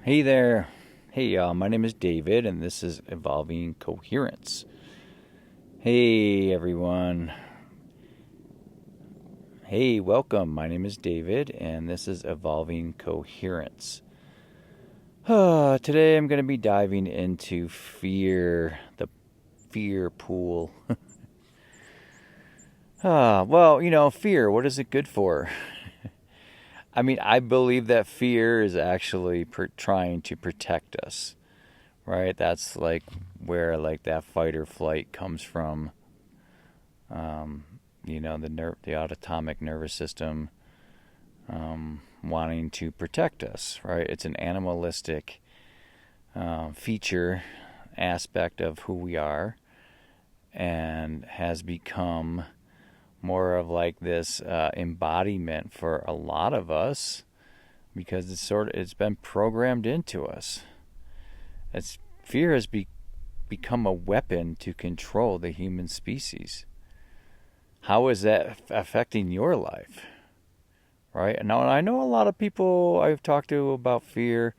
Hey there. Hey, my name is David, and this is Evolving Coherence. Hey, everyone. Hey, welcome. My name is David, and this is Evolving Coherence. Today I'm going to be diving into fear, the fear pool. Fear, what is it good for? I believe that fear is actually trying to protect us. Right? That's like where that fight or flight comes from. The autonomic nervous system wanting to protect us. Right? It's an animalistic feature aspect of who we are, and has become more of like this embodiment for a lot of us because it's been programmed into us. Fear has become a weapon to control the human species. How is that affecting your life? Right? Now, I know a lot of people I've talked to about fear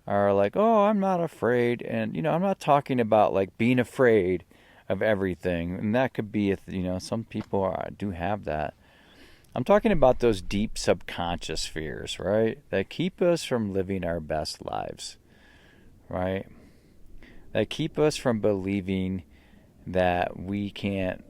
are like, oh, I'm not afraid. And, I'm not talking about like being afraid of everything. And that could be, some people do have that. I'm talking about those deep subconscious fears, right? That keep us from living our best lives, right? That keep us from believing that we can't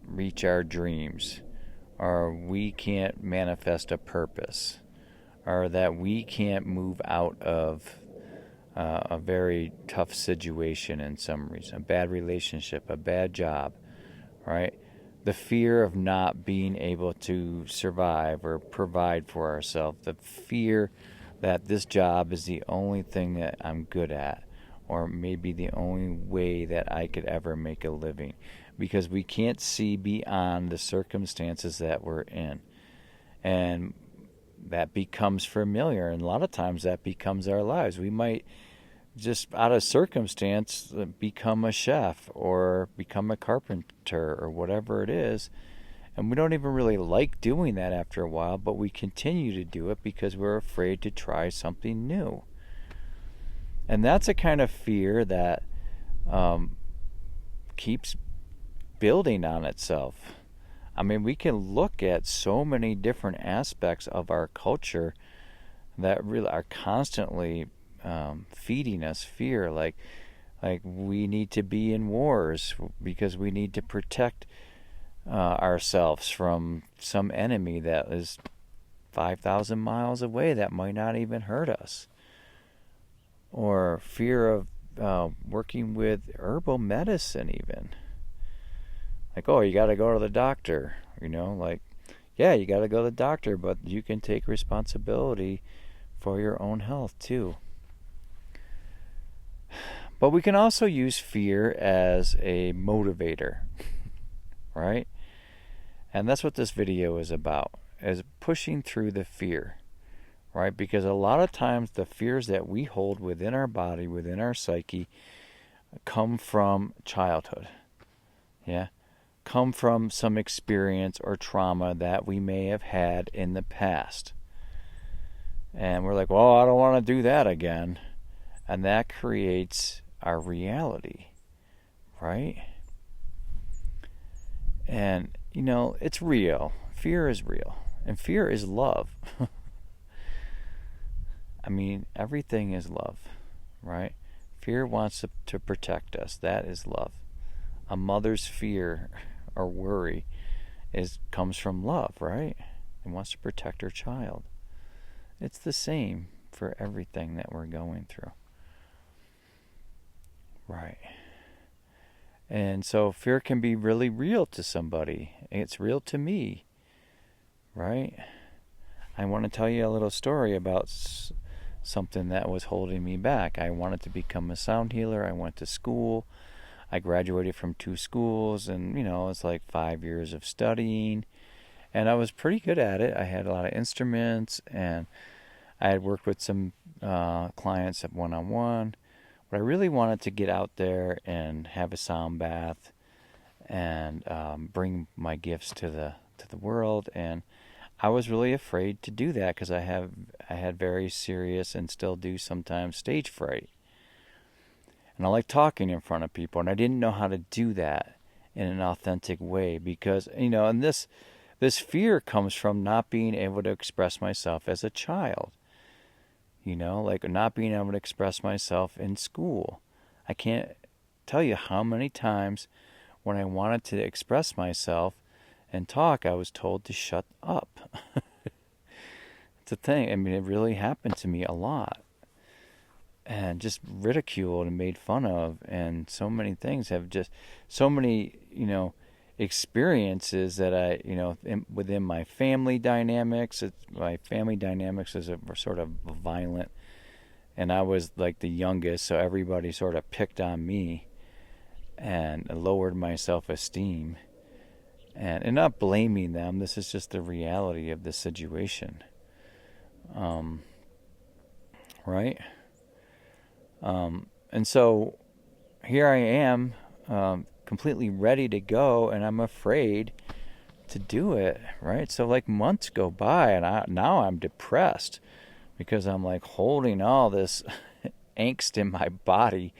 reach our dreams, or we can't manifest a purpose, or that we can't move out of a very tough situation in some reason, a bad relationship, a bad job, right? The fear of not being able to survive or provide for ourselves, the fear that this job is the only thing that I'm good at, or maybe the only way that I could ever make a living, because we can't see beyond the circumstances that we're in. And that becomes familiar, and a lot of times that becomes our lives. We might just out of circumstance become a chef or become a carpenter or whatever it is, and we don't even really like doing that after a while, but we continue to do it because we're afraid to try something new. And that's a kind of fear that keeps building on itself. We can look at so many different aspects of our culture that really are constantly feeding us fear. Like we need to be in wars because we need to protect ourselves from some enemy that is 5,000 miles away that might not even hurt us. Or fear of working with herbal medicine even. Like, oh, you got to go to the doctor. Yeah, you got to go to the doctor, but you can take responsibility for your own health too. But we can also use fear as a motivator, right? And that's what this video is about, is pushing through the fear, right? Because a lot of times the fears that we hold within our body, within our psyche, come from childhood. Yeah? Come from some experience or trauma that we may have had in the past. And we're like, well, I don't want to do that again. And that creates our reality, right? And, it's real. Fear is real. And fear is love. Everything is love, right? Fear wants to protect us. That is love. A mother's fear or worry comes from love, right? It wants to protect her child. It's the same for everything that we're going through. Right. And so fear can be really real to somebody. It's real to me, right? I want to tell you a little story about something that was holding me back. I wanted to become a sound healer. I went to school. I graduated from 2 schools, and, it's like 5 years of studying. And I was pretty good at it. I had a lot of instruments, and I had worked with some clients at one-on-one. But I really wanted to get out there and have a sound bath and bring my gifts to the world. And I was really afraid to do that because I had very serious, and still do sometimes, stage fright. And I like talking in front of people, and I didn't know how to do that in an authentic way because, and this fear comes from not being able to express myself as a child. Like not being able to express myself in school. I can't tell you how many times when I wanted to express myself and talk, I was told to shut up. It's a thing. I mean, it really happened to me a lot. And just ridiculed and made fun of. And so many things have just, so many, experiences that I, within my family dynamics. My family dynamics is sort of violent. And I was like the youngest, so everybody sort of picked on me and lowered my self-esteem. And not blaming them, this is just the reality of the situation. Right? And so here I am, completely ready to go, and I'm afraid to do it, right? So like months go by, and now I'm depressed because I'm like holding all this angst in my body,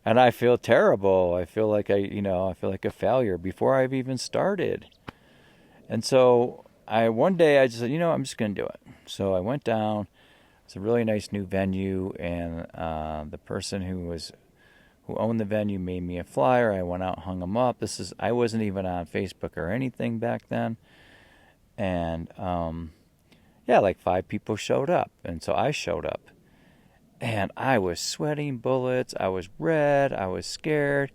and I feel terrible. I feel like I feel like a failure before I've even started. And so one day I just said, I'm just going to do it. So I went down. It's a really nice new venue, and the person who owned the venue made me a flyer. I went out, hung them up. I wasn't even on Facebook or anything back then, and like 5 people showed up, and so I showed up, and I was sweating bullets. I was red. I was scared.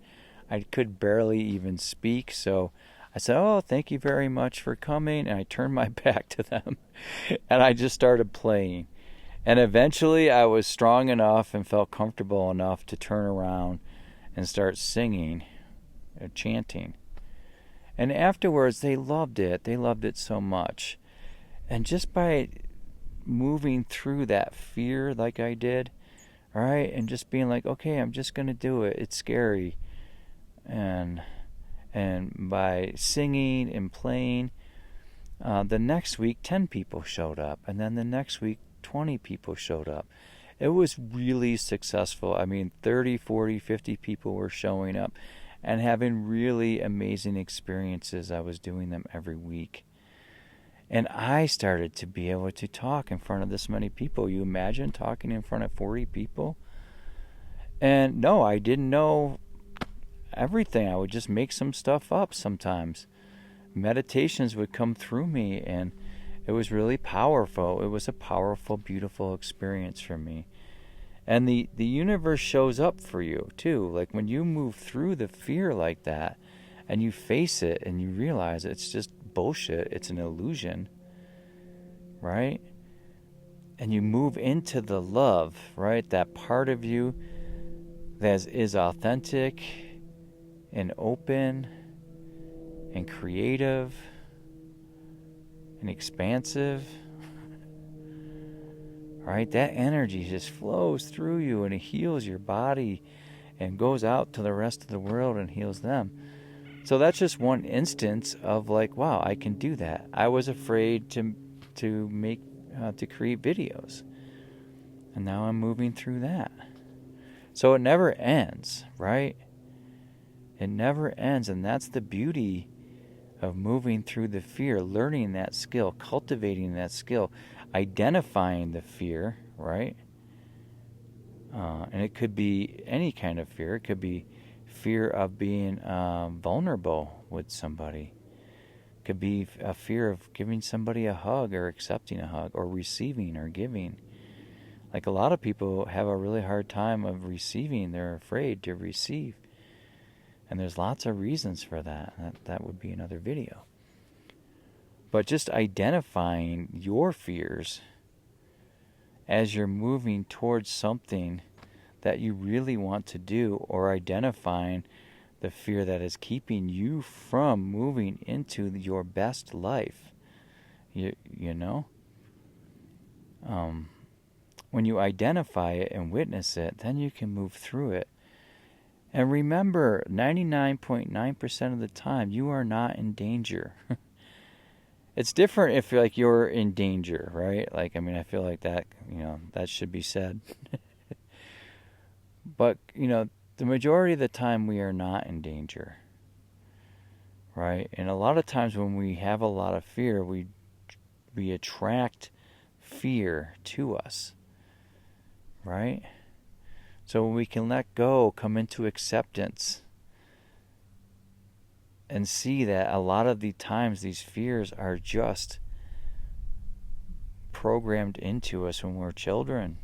I could barely even speak. So I said, "Oh, thank you very much for coming," and I turned my back to them, and I just started playing. And eventually I was strong enough and felt comfortable enough to turn around and start singing or chanting. And afterwards they loved it. They loved it so much. And just by moving through that fear like I did, all right, and just being like, okay, I'm just going to do it. It's scary. And by singing and playing, the next week 10 people showed up. And then the next week 20 people showed up. It was really successful. I mean, 30, 40, 50 people were showing up and having really amazing experiences. I was doing them every week. And I started to be able to talk in front of this many people. You imagine talking in front of 40 people? And no, I didn't know everything. I would just make some stuff up sometimes. Meditations would come through me, and it was really powerful. It was a powerful, beautiful experience for me. And the universe shows up for you, too. Like when you move through the fear like that, and you face it, and you realize it's just bullshit, it's an illusion, right? And you move into the love, right? That part of you that is authentic and open and creative and expansive, right? That energy just flows through you, and it heals your body and goes out to the rest of the world and heals them. So that's just one instance of like, wow, I can do that. I was afraid to create videos, and now I'm moving through that. So it never ends, right? It never ends, and that's the beauty of moving through the fear, learning that skill, cultivating that skill, identifying the fear, right? And it could be any kind of fear. It could be fear of being vulnerable with somebody. It could be a fear of giving somebody a hug or accepting a hug or receiving or giving. Like a lot of people have a really hard time of receiving. They're afraid to receive. And there's lots of reasons for that. That would be another video. But just identifying your fears as you're moving towards something that you really want to do, or identifying the fear that is keeping you from moving into your best life. You know? When you identify it and witness it, then you can move through it. And remember, 99.9% of the time, you are not in danger. it's different if like you're in danger, right? Like, I mean, I feel like that, that should be said. But, the majority of the time we are not in danger, right? And a lot of times when we have a lot of fear, we attract fear to us, right? So when we can let go, come into acceptance, and see that a lot of the times these fears are just programmed into us when we're children.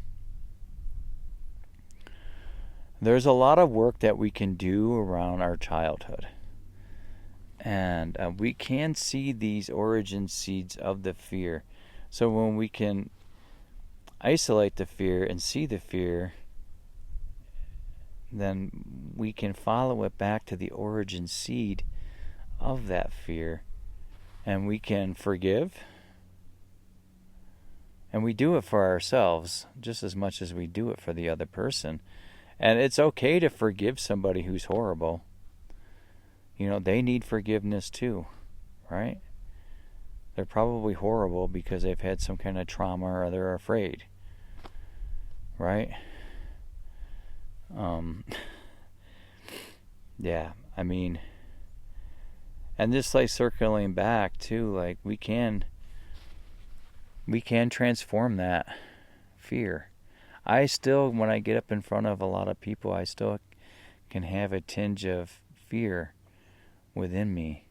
There's a lot of work that we can do around our childhood. And we can see these origin seeds of the fear. So when we can isolate the fear and see the fear, then we can follow it back to the origin seed of that fear. And we can forgive. And we do it for ourselves just as much as we do it for the other person. And it's okay to forgive somebody who's horrible. They need forgiveness too, right? They're probably horrible because they've had some kind of trauma or they're afraid, right? Yeah, I mean, and just like circling back too, like we can transform that fear. I still, when I get up in front of a lot of people, I still can have a tinge of fear within me,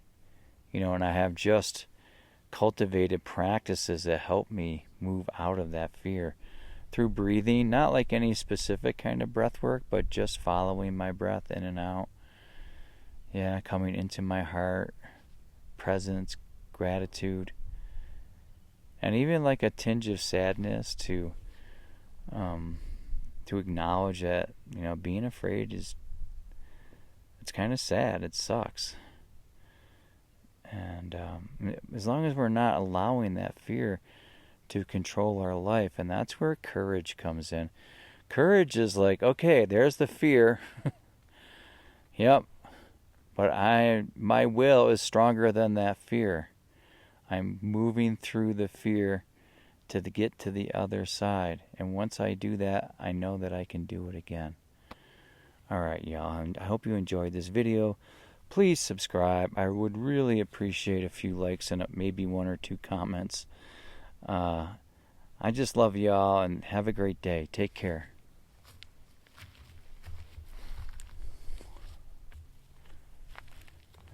and I have just cultivated practices that help me move out of that fear through breathing, not like any specific kind of breath work, but just following my breath in and out. Yeah, coming into my heart, presence, gratitude, and even like a tinge of sadness to acknowledge that, being afraid it's kind of sad. It sucks. And as long as we're not allowing that fear to control our life, and that's where courage comes in. Courage is like, okay, there's the fear. Yep. But my will is stronger than that fear. I'm moving through the fear to get to the other side. And once I do that, I know that I can do it again. All right, y'all. I hope you enjoyed this video. Please subscribe. I would really appreciate a few likes and maybe 1 or 2 comments. I just love y'all and have a great day. Take care.